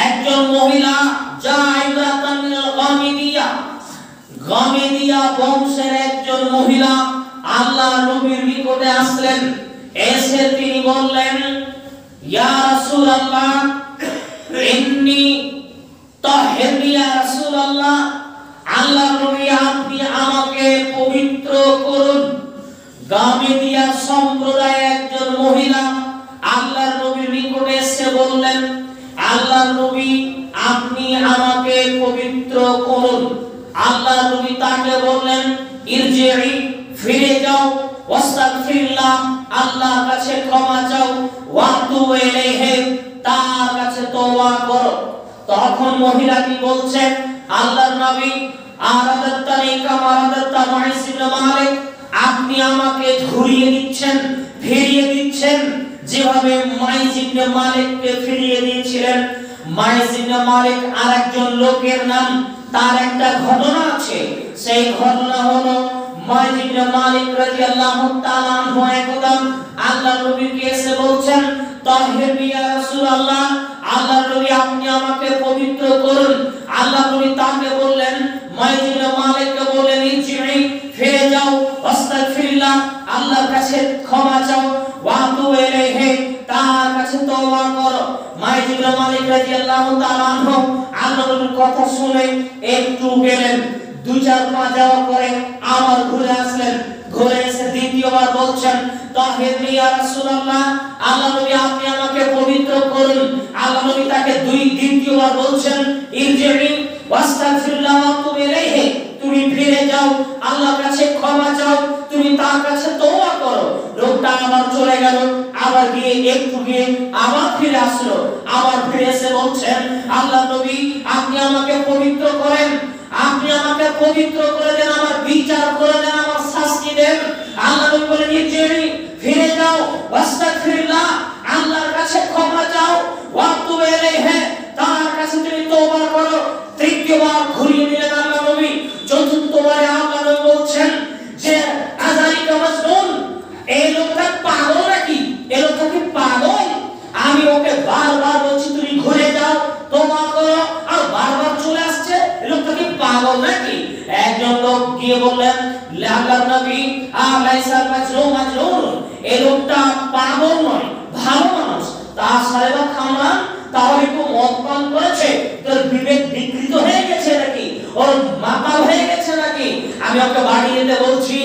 একজন মহিলা গামেদিয়া বংশের একজন মহিলা আল্লাহর নবীর নিকটে আসলেন। এসে তিনি বললেন, ইয়া রাসূলুল্লাহ ইন্নী তাহিরনি ইয়া রাসূলুল্লাহ, আল্লাহর নবী আপনি আমাকে পবিত্র করুন। গামেদিয়া সম্প্রদায়ের একজন মহিলা আল্লাহর নবীর নিকটে এসে বললেন, আল্লাহর নবী আপনি আমাকে পবিত্র করুন। আল্লাহর নবী তাকে বললেন, ইরজিই, ফিরে যাও, ওয়াস্তাগফিরুল্লাহ, আল্লাহর কাছে ক্ষমা চাও, ওয়াতুবু ইলাইহি, তার কাছে তওবা করো। তখন মহিলাটি বলছেন, আল্লাহর নবী আরাদাতানি কামা আরাদাতা মুঈস ইবনে মালিক, আপনি আমাকে ঘুরিয়ে দিচ্ছেন, ফিরিয়ে দিচ্ছেন যেভাবে মুঈস ইবনে মালিককে ফিরিয়ে দিয়েছিলেন। মুঈস ইবনে মালিক আরেকজন লোকের নাম, তার একটা ঘটনা আছে। সেই ঘটনা হলো মুঈস ইবনে মালিক রাদিয়াল্লাহু তাআলা আনহু একদম আল্লাহর নবীকে এসে বলছেন, তাহিরনি ইয়া রাসূলুল্লাহ, আল্লাহর নবী আপনি আমাকে পবিত্র করুন। আল্লাহর নবী তাকে বললেন, মুঈস ইবনে মালিককে বললেন, ইরজিই, ফিরে যাও, আস্তাগফিরুল্লাহ, আল্লাহর কাছে ক্ষমা চাও, ওয়াতুবু ইলাইহি, তার কাছে তওবা করো। মুঈস ইবনে মালিক রাদিয়াল্লাহু তাআলা আনহু আল্লাহর নবীর কথা শুনে একটু গেলেন, 2-4 পা যাওয়ার পরে আবার ঘুরে আসলেন। ঘুরে এসে দ্বিতীয়বার বলছেন, তাহিরনি ইয়া রাসূলুল্লাহ, আল্লাহর নবী আপনি আমাকে পবিত্র করুন। আল্লাহর নবী তাকে দ্বিতীয়বার বলছেন, ইরজিই ওয়াস্তাগফিরুল্লাহ ওয়াতুবু ইলাইহি, তুমি ফিরে যাও, আল্লাহর কাছে ক্ষমা চাও, তুমি তার কাছে তওবা করো। লোকটা আবার চলে গেল, আবার গিয়ে একটু গিয়ে আবার ফিরে আসলো। আবার ফিরে এসে বলছেন, আল্লাহর নবী আপনি আমাকে পবিত্র করেন, আপনি আমাকে পবিত্র করে দেন, আমার বিচার করে দেন, আমার শাস্তি দেন। আল্লাহর নবী বলেন, ইরজিই, ফিরে যাও, ওয়াস্তাগফিরুল্লাহ, আল্লাহর কাছে ক্ষমা চাও, ওয়াতুবু ইলাইহি, তার কাছে তুমি তওবা করো। তৃতীয়বার ঘুরিয়ে দিলেন আল্লাহর নবী। চতুর্থবারে আল্লাহর নবী বলছেন যে আযালিকা মাজনুন, এই লোকটা পাগল নাকি? এই লোকটা কি পাগল? আমি ওকে বারবার বলছি তুমি ঘুরে যাও, তওবা করো, আর বারবার চলে আসছে, এই লোকটা কি পাগল নাকি? একজন লোক গিয়ে বললেন, আল্লাহর নবী আলাইসা মাজনুন, এই লোকটা পাগল নয়, ভালো মানুষ। তার সাহেবা খামরান, তাহলে একটু মদ পান করেছে, তোর বিবেক বিকৃত হয়ে গেছে নাকি, ওর মাতাল হয়ে গেছে নাকি? আমি ওকে বাড়ি যেতে বলছি,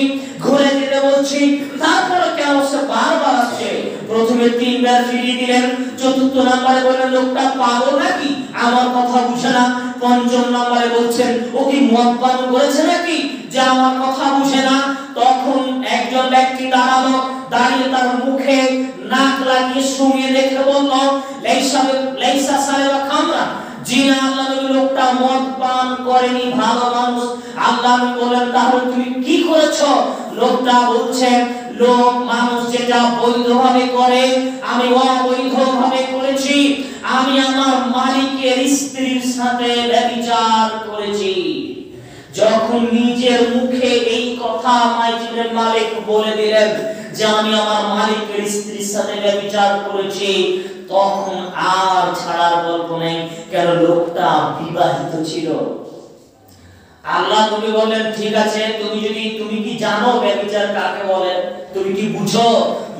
ঘুরে যেতে বলছি, তারপরে কেন সে বারবার আসছে? প্রথমে 3 বার ফিরিয়ে দিলেন, চতুর্থ নম্বরে বললেন লোকটা পাগল নাকি, আমার কথা বুঝে না। পঞ্চম নম্বরে বলছেন ও কি মদ পান করেছে নাকি যে আমার কথা বুঝে না। তখন একজন ব্যক্তি দাঁড়ালো, দাঁড়িয়ে তার মুখে নাক লাগিয়ে শুনিয়ে দেখে বলল, লাইসা সাহেবা খামরা, জি না, আল্লাহ নবী লোকটা মদ পান করেনি, ভালো মানুষ। আল্লাহ নবী বলেন, তাহলে তুমি কি করেছো? লোকটা বলছে, লোক মানুষ যেটা বৈধভাবে করে আমি অবৈধভাবে করেছি, আমি আমার মালিকের স্ত্রীর সাথে ব্যভিচার করেছি। যখন নিজের মুখে এই কথা মুঈস ইবনে মালিক বলে দিলেন যে আমি আমার মালিকের স্ত্রীর সাথে ব্যভিচার করেছি, তখন আর ছাড়ার গল্প নেই, কেন লোকটা বিবাহিত ছিল। আল্লাহ নবী বলেন, ঠিক আছে, তুমি কি জানো ব্যভিচার কাকে বলে? তুমি কি বুঝো?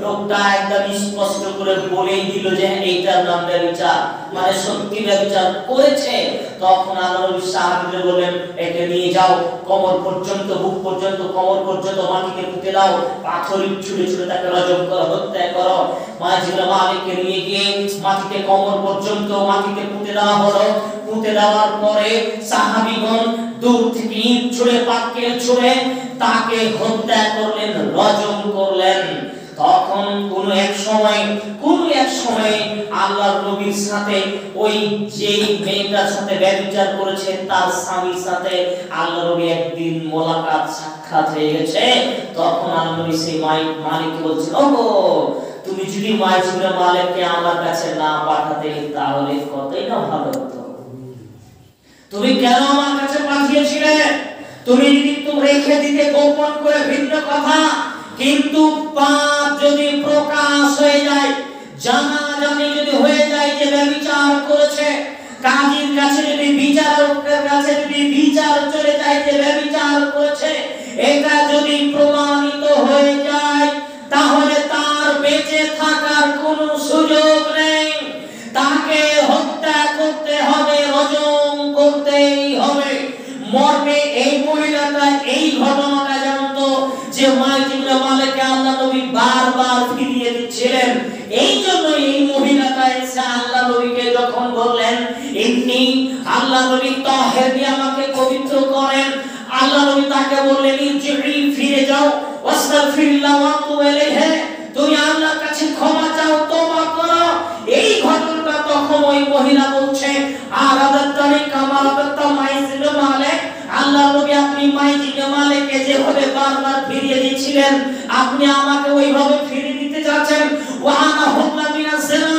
লোকটা একদম স্পষ্ট করে বলেই দিল যে এইটার নাম ব্যভিচার, মানে সত্যি ব্যভিচার করেছে। তখন আল্লাহ নবী সাহাবীদের বলেন, একে নিয়ে যাও, কোমর পর্যন্ত, বুক পর্যন্ত, কোমর পর্যন্ত মাটিতে পুঁতে দাও, পাথর ছুঁড়ে ছুঁড়ে তাকে রজম করো, হত্যা করো। মুঈস ইবনে মালিককে নিয়ে গিয়ে মাটিতে কোমর পর্যন্ত মাটিতে পুঁতে দেওয়া হলো। পুঁতে দেওয়ার পরে সাহাবীগণ দূর থেকে ইট ছুঁড়ে পাটকেল ছুঁড়ে তাকে হত্যা করলেন, রজম করলেন। তখন কোন এক সময় আল্লাহর নবীর সাথে ওই যেই মেয়েটার সাথে ব্যভিচার করেছেন তার স্বামীর সাথে আল্লাহর নবী একদিন মোলাকাত সাক্ষাৎ হয়ে গেছে। তখন আল্লাহর নবী সেই মালিককে বলছেন, ওগো তুমি যদি মাইজুরে মালিককে আমার কাছে না পাঠাতে তাহলে কতই না ভালো হতো। তুমি কেন আমার কাছে পাঠিয়েছিলে? তুমি যদি রেখে দিতে গোপন করে ভিন্ন কথা, কিন্তু পাপ যদি প্রকাশ হয়ে যায়, জানাজানি যদি হয়ে যায় যে ব্যভিচার করেছে, কাজীর কাছে যদি বিচারকের কাছে যদি বিচার চলে যায় যে ব্যভিচার করেছে, এটা যদি প্রমাণিত হয়ে যায় তাহলে তার বেঁচে থাকার কোনো সুযোগ নেই। তাকে হত্যা করতে হবে, রজম করতেই হবে। মর্মে এই মহিলাটা এই ঘটনাটা জানতো যে মাইজুরে মালিককে আল্লাহ নবী বারবার ফিরিয়ে দিচ্ছিলেন। এই জন্য এই মহিলাটা এসে আল্লাহ নবীকে যখন বললেন, ইন্নী, আল্লাহ নবী তাহের দিয়ে আমাকে পবিত্র করেন, আল্লাহ নবী তাকে বললেন, ইরজি'i, ফিরে যাও, ওয়াস্তাগফিরুল্লাহ ওয়া তুবু ইলাইহি, তুমি আল্লাহর কাছে ক্ষমা চাও, তওবা করো। এই ঘটনাটা তখন ওই মহিলা বলছে, আরাদাতানি কামা আরাদাতা মাইজুরে মালিক, আল্লাহ নবী আপনি মাইজুরে মালিককে যেভাবে বারবার ফিরিয়ে দিয়েছিলেন আপনি আমাকে ওইভাবে ফিরিয়ে দিতে যাচ্ছেন। ওয়া আনা হুল্লা মিনাজ জিনা,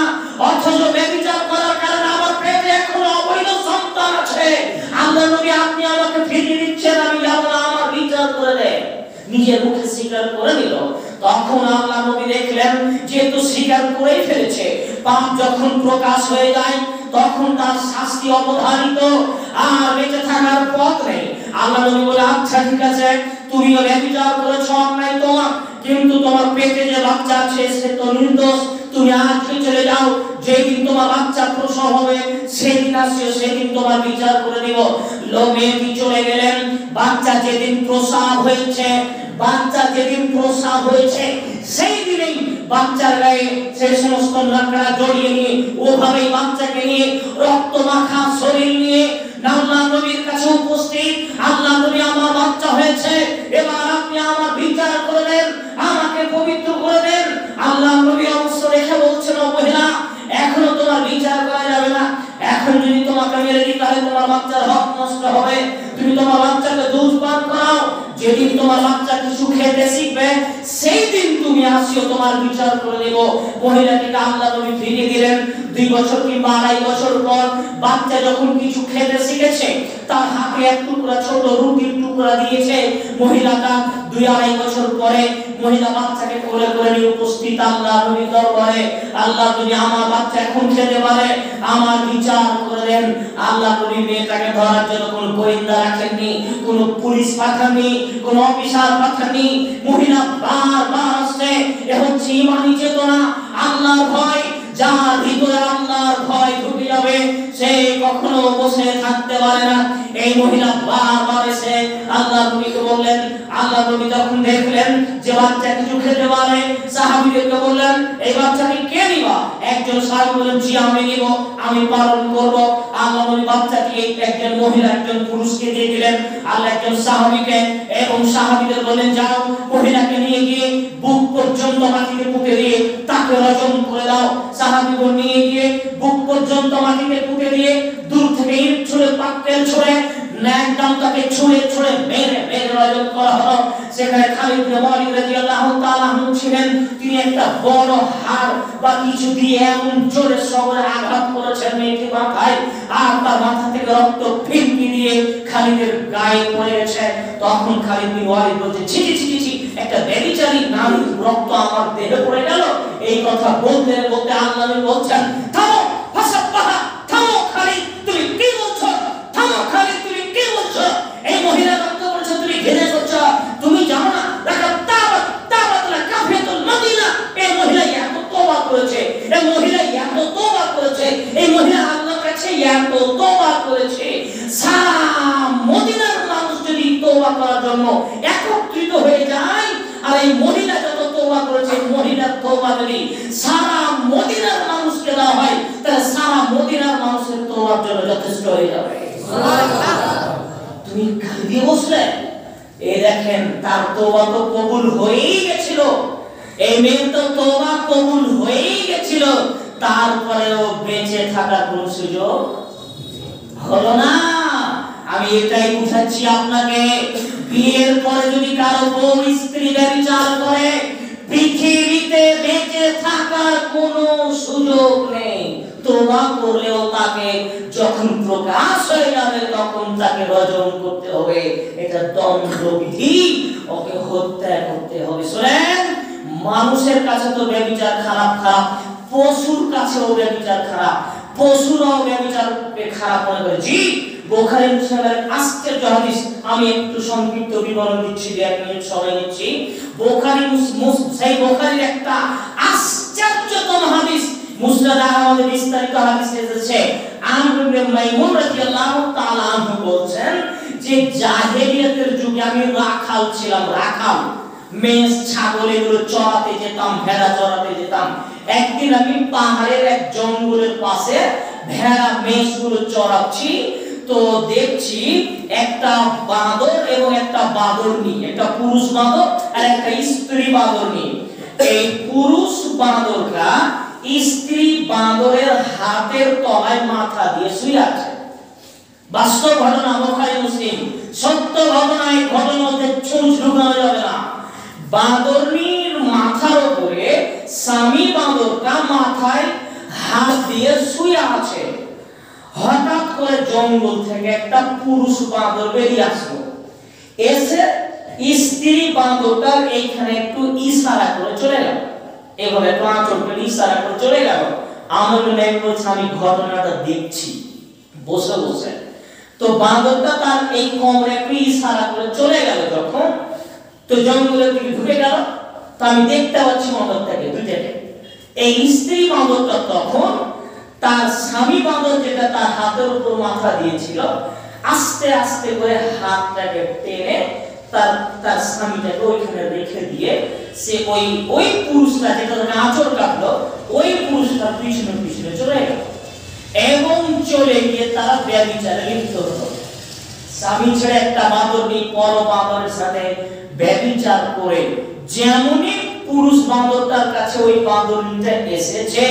অথচ ব্যভিচার করার কারণে আমার পেটে এখনো অবৈধ সন্তান আছে। আল্লাহ নবী আপনি আমাকে ফিরিয়ে দিচ্ছেন, আমি যাব না, আমার বিচার করে দেন। নিজের মুখে স্বীকার করে নিল। তখন আল্লাহ নবী দেখলেন যেহেতু স্বীকার করেই ফেলেছে, পাপ যখন প্রকাশ হয়ে যায় তখন তার শাস্তি অবধারিত, আর বেঁচে থাকার পথ নেই। আল্লাহ নবী বলে, আচ্ছা ঠিক আছে, তুমিও ব্যভিচার করেছো, অন্যায় তোমার, কিন্তু তোমার পেটে যে বাচ্চা আছে সে তো নির্দোষ, তুমি আজকে চলে যাও, যেদিন তোমার বাচ্চা প্রসব হবে সেদিন আসিও, সেদিন তোমার বিচার করে দিব। মেয়েটি চলে গেলেন। বাচ্চা যেদিন প্রসব হয়েছে সেই দিনেই বাচ্চার গায়ে সেই সমস্ত লাকড়া জড়িয়ে নিয়ে ওভাবেই বাচ্চাকে নিয়ে রক্ত মাখা শরীর নিয়ে আল্লাহ নবীর কাছে উপস্থিত। আল্লাহ নবী, আমার বাচ্চা হয়েছে, এবার আপনি আমার বিচার করে দেন, আমাকে পবিত্র করে দেন। আল্লাহ নবী অবশ্য রেখে বলছেন, ও মহিলা, এখনো তোমার বিচার করা যাবে না, এখন যদি তোমাকে মেরে দিই তাহলে তোমার বাচ্চার হক নষ্ট হবে, তুমি তোমার বাচ্চাকে দুধ পান করাও, যেদিন তোমার বাচ্চা কিছু খেতে শিখবে সেই দিন তুমি আসিও, তোমার বিচার করে দেব। মহিলাটিকে আল্লাহ নবী ফিরিয়ে দিলেন। 2 বছর কিংবা 2.5 বছর পর বাচ্চা যখন কিছু খেতে শিখেছে, তার হাতে এক টুকরা ছোট রুটির টুকরা দিয়েছে। মহিলাটা 2-2.5 বছর পরে মহিলা বাচ্চাকে কোলে করে নিয়ে উপস্থিত আল্লাহ নবীর দরবারে। আল্লাহ নবী, আমার বাচ্চা এখন খেতে পারে, আমার বিচার করে দেন। আল্লাহ নবী মেয়েটাকে ধরার জন্য কোনো গোয়েন্দা রাখেননি, কোনো পুলিশ পাঠাননি, কোনো অফিসার পাঠাননি। মহিলা বারবার আসছে, এ হচ্ছে ঈমানি চেতনা, আল্লাহর ভয়। যার ভিতরে আল্লাহর ভয় ঢুকে যাবে সে কখনো বসে থাকতে পারে না। এই মহিলা বারবার এসে আল্লাহ নবীকে বললেন। আল্লাহ নবী যখন দেখলেন যে বাচ্চা কিছু খেতে পারে, সাহাবীদেরকে বললেন, এই বাচ্চাকে কে নিবা? একজন সাহাবী বললেন, জি আমি নিব, আমি পালন করব। আল্লাহ নবী বাচ্চাকে একজন মহিলা একজন পুরুষকে দিয়ে দিলেন, আল্লাহ একজন সাহাবীকে, এবং সাহাবীদের বললেন, যাও মহিলাকে নিয়ে গিয়ে বুক পর্যন্ত মাটিতে পুঁতে দিয়ে তাকে রজম করে দাও। সাহাবীগণ নিয়ে গিয়ে বুক পর্যন্ত মাটিতে পুঁতে দিয়ে দূর থেকে ইট ছুঁড়ে পাটকেল ছুঁড়ে একদম তাকে ছুঁড়ে ছুঁড়ে মেরে রজম করা হলো। সেখানে খালিদ ইবনে ওয়ালিদ রাদিয়াল্লাহু তাআলা ছিলেন। তিনি একটা বড় হাড় বা কিছু দিয়ে এমন জোরে সবরে আঘাত করেছেন মেয়েটির মাথায়, আর তার মাথা থেকে রক্ত ফিনকি দিয়ে খালিদের গায়ে পড়ে গেছে। তখন খালিদ ইবনে ওয়ালিদ বলছে, ছি ছি ছি ছি, একটা ব্যভিচারী নারীর রক্ত আমার দেহে পড়ে গেল। এই কথা বলতে বলতে আল্লাহ নবী বলছেন, থামো ফাসাব্বাহা, থামো খালিদ, তুমি কি বলছো? থামো খালিদ, তুমি কি বলছো? এই মহিলা রক্ত পড়েছে, তুমি ঘৃণা করছো? তুমি জানো না লাকাদ তাবাত লাকাফিয়াতুল মদিনা? এই মহিলা এত তওবা করেছে, এই মহিলা এত তওবা করেছে, এই মহিলা আল্লাহর কাছে এত তওবা করেছে। সারা মদিনার মানুষ যদি তওবা করার জন্য একত্রিত হয়ে যায়, আর এই মহিলা যত তওবা করেছে, মহিলার তওবা যদি সারা মদিনার মানুষকে দেওয়া হয়, তাহলে সারা মদিনার মানুষের তোমার জন্য যথেষ্ট হয়ে যাবে। তুমি গালি দিয়ে বসলে, এই দেখেন তার তওবা তো কবুল হয়েই গেছিল, এই মেয়ের তো তওবা কবুল হয়েই গেছিল, তারপরেও বেঁচে থাকার কোনো সুযোগ হলো না। আমি এটাই বুঝাচ্ছি আপনাকে, বিয়ের পরে যদি কারো বউ স্ত্রী ব্যভিচার করে, পৃথিবীতে বেঁচে থাকার কোনো সুযোগ নেই। তওবা করলেও তাকে যখন প্রকাশ হয়ে যাবে তখন তাকে রজম করতে হবে, এটা দণ্ডবিধি, ওকে হত্যা করতে হবে। শুনেন, মানুষের কাছে তো ব্যভিচার খারাপ, পশুর কাছেও ব্যভিচার খারাপ, পশুরাও ব্যভিচারকে খারাপ মনে করে। জি, বুখারী মুসলিমের আশ্চর্য হাদিস, আমি একটু সংক্ষিপ্ত বিবরণ দিচ্ছি, 1 মিনিট সময় নিচ্ছি। বুখারীর একটা আশ্চর্যতম হাদিস, মুসনাদ আহমদে বিস্তারিত হাদিস এসেছে। আমর ইবনে মাইমুন রাদিয়াল্লাহু তাআলা আনহু বলছেন যে জাহেলিয়াতের যুগে আমি রাখাল ছিলাম, রাখাল, মেষ ছাগল এগুলো চড়াতে যেতাম, ভেড়া চড়াতে যেতাম। একদিন আমি পাহাড়ের এক জঙ্গলের পাশে ভেড়া মেষগুলো চড়াচ্ছি, তো দেখছি একটা বাঁদর এবং একটা বাঁদরনি, একটা পুরুষ বাঁদর আর একটা স্ত্রী বাঁদরনি। এই পুরুষ বাঁদরটা স্ত্রী বাঁদরের হাতের তলায় মাথা দিয়ে শুয়ে আছে। বাস্তব ঘটনা, বুখারী মুসলিম, সত্য ঘটনা, এই ঘটনাতে ছুঁচ ঢুকানো যাবে না। বাঁদরনির মাথার উপরে স্বামী বাঁদরটা মাথায় হাত দিয়ে শুয়ে আছে। হঠাৎ করে জঙ্গল থেকে একটা পুরুষ বাঁদর বেরিয়ে আসলো, এসে স্ত্রী বাঁদরটার এইখানে একটু ইশারা করে চলে গেল, এভাবে পাঁচর করে ইশারা করে চলে গেল। আমার নেই বলছে আমি ঘটনাটা দেখছি বসে বসে, তো বাঁদরটা তার এই কোমরে একটু ইশারা করে চলে গেল যখন, তো জঙ্গলের দিকে ঢুকে গেল। তো আমি দেখতে পাচ্ছি বাঁদরটাকে দুইটাকে। এই স্ত্রী বাঁদরটা তখন তার স্বামী বাঁদর যেটা তার হাতের উপর মাথা দিয়েছিল, আস্তে আস্তে করে হাতটাকে টেনে তার স্বামীটাকে ওইখানে রেখে দিয়ে সে ওই পুরুষটা যেটা তাকে আঁচড় কাটলো, ওই পুরুষটার পিছনে পিছনে চলে গেল এবং চলে গিয়ে তারা ব্যভিচারে লিপ্ত হলো। স্বামী ছেড়ে একটা বাঁদরনি পর বাঁদরের সাথে ব্যভিচার করে, যেমনই পুরুষ বাঁদরটার কাছে ওই বাঁদরনিটা এসেছে,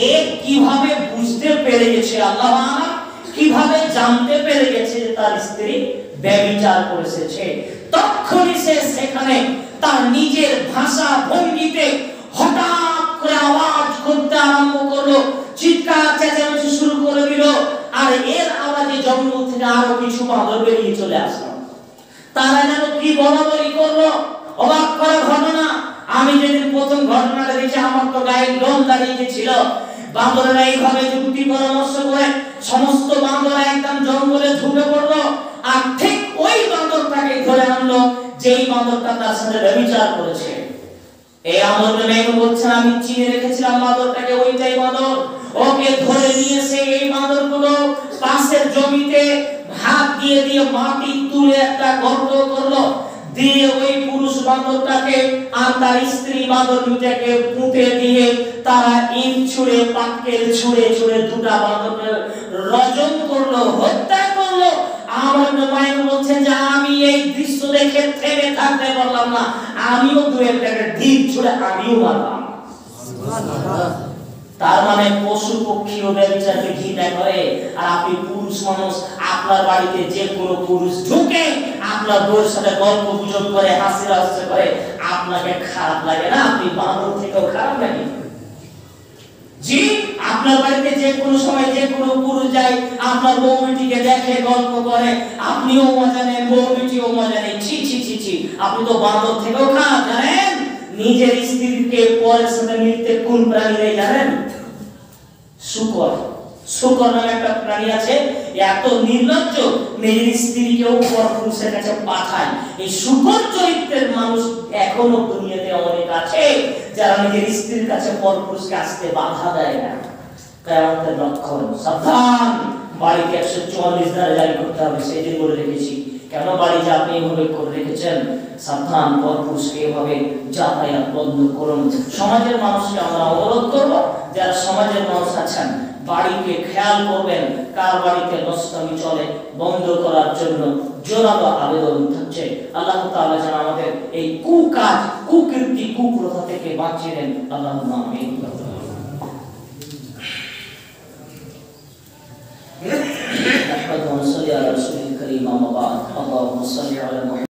এ কিভাবে বুঝতে পেরে গেছে, আল্লাহ আলাম, কিভাবে জানতে পেরে গেছে যে তার স্ত্রী ব্যভিচার করেছে, তখনই সে সেখানে তার নিজের ভাষা ভঙ্গিতে হঠাৎ করে আওয়াজ করতে আরম্ভ করলো, চিৎকার চেঁচামেচি শুরু করে দিল। আর এর আওয়াজে জঙ্গল থেকে আরো কিছু বাঁদর বেরিয়ে চলে আসলো। তারা যেন কি বলাবলি করলো, অবাক করা ঘটনা। আমি যেদিন প্রথম ঘটনাটা দেখি আমার তো গায়ে লোম দাঁড়িয়ে গেছিল। বাঁদরেরা এইভাবে যুক্তি পরামর্শ করে সমস্ত বাঁদর একদম জঙ্গলে ঢুকে পড়লো, আর ঠিক ওই বাঁদরটাকে ধরে আনলো যেই বাঁদরটা তার সাথে ব্যভিচার করেছে। এই আমর মেয়ে বলছেন আমি চিনে রেখেছিলাম বাঁদরটাকে, ওইটাই বাঁদর। ওকে ধরে নিয়ে এসে এই বাঁদরগুলো পাশের জমিতে ভাত দিয়ে দিয়ে মাটি তুলে একটা গর্ত করলো, দিয়ে ওই পুরুষ বাঁদরটাকে আর তার স্ত্রী বাঁদরটাকে পুঁতে দিয়ে তারা ইট ছুঁড়ে পাটকেল ছুঁড়ে ছুঁড়ে দুটা বাঁদরকে রজম করলো, হত্যা করলো। আমার মায়ের বলছেন যে আমি এই দৃশ্য দেখে থেমে থাকতে পারলাম না, আমিও দু একটাকে ঢিল ছুঁড়ে আমিও মারলাম। তার মানে পশু পক্ষীও ব্যভিচারকে ঘৃণা করে। আর আপনি পুরুষ মানুষ, আপনার বাড়িতে যে কোনো পুরুষ ঢুকে আপনার বউর সাথে গল্প গুজব করে, হাসি হাসি করে, আপনাকে খারাপ লাগে না? আপনি বাঁদর থেকেও খারাপ লাগে? জি, আপনার বাড়িতে যে কোনো সময় যে কোনো পুরুষ যায়, আপনার বউটিকে দেখে গল্প করে, আপনিও মজা নেন, বউটিও মজা নেন। ছি ছি ছি ছি, আপনি তো বাঁদর থেকেও খারাপ। জানেন নিজের স্ত্রীকে পরের সাথে মিলতে কোন প্রাণী নেই জানেন? শূকর। শূকর নামে একটা প্রাণী আছে, এত নির্লজ্জ, নিজের স্ত্রীকেও পরপুরুষের কাছে পাঠায়। এই শূকর চরিত্রের মানুষ এখনো দুনিয়াতে অনেক আছে, যারা নিজের স্ত্রীর কাছে পরপুরুষকে আসতে বাধা দেয় না। কিয়ামতের লক্ষণ। সাবধান, বাড়িতে 144 ধারা জারি করতে হবে, সেই দিন বলে রেখেছি। কেন বাড়িতে আপনি এভাবে করে রেখেছেন? সাবধান, পরপুরুষকে এভাবে যাতায়াত বন্ধ করুন। সমাজের মানুষকে আমরা অনুরোধ করব, যারা সমাজের মানুষ আছেন বাড়িকে খেয়াল করবেন কার বাড়িতে নষ্টামি চলে বন্ধ করার জন্য জোরালো আবেদন থাকছে আল্লাহ তাআলা যেন আমাদের এই কুকাজ কুকীর্তি কুপ্রথা থেকে বাঁচিয়ে দেন আল্লাহুম্মা আমিন نحمد ونصلي على رسوله الكريم أما بعد اللهم صل على محمد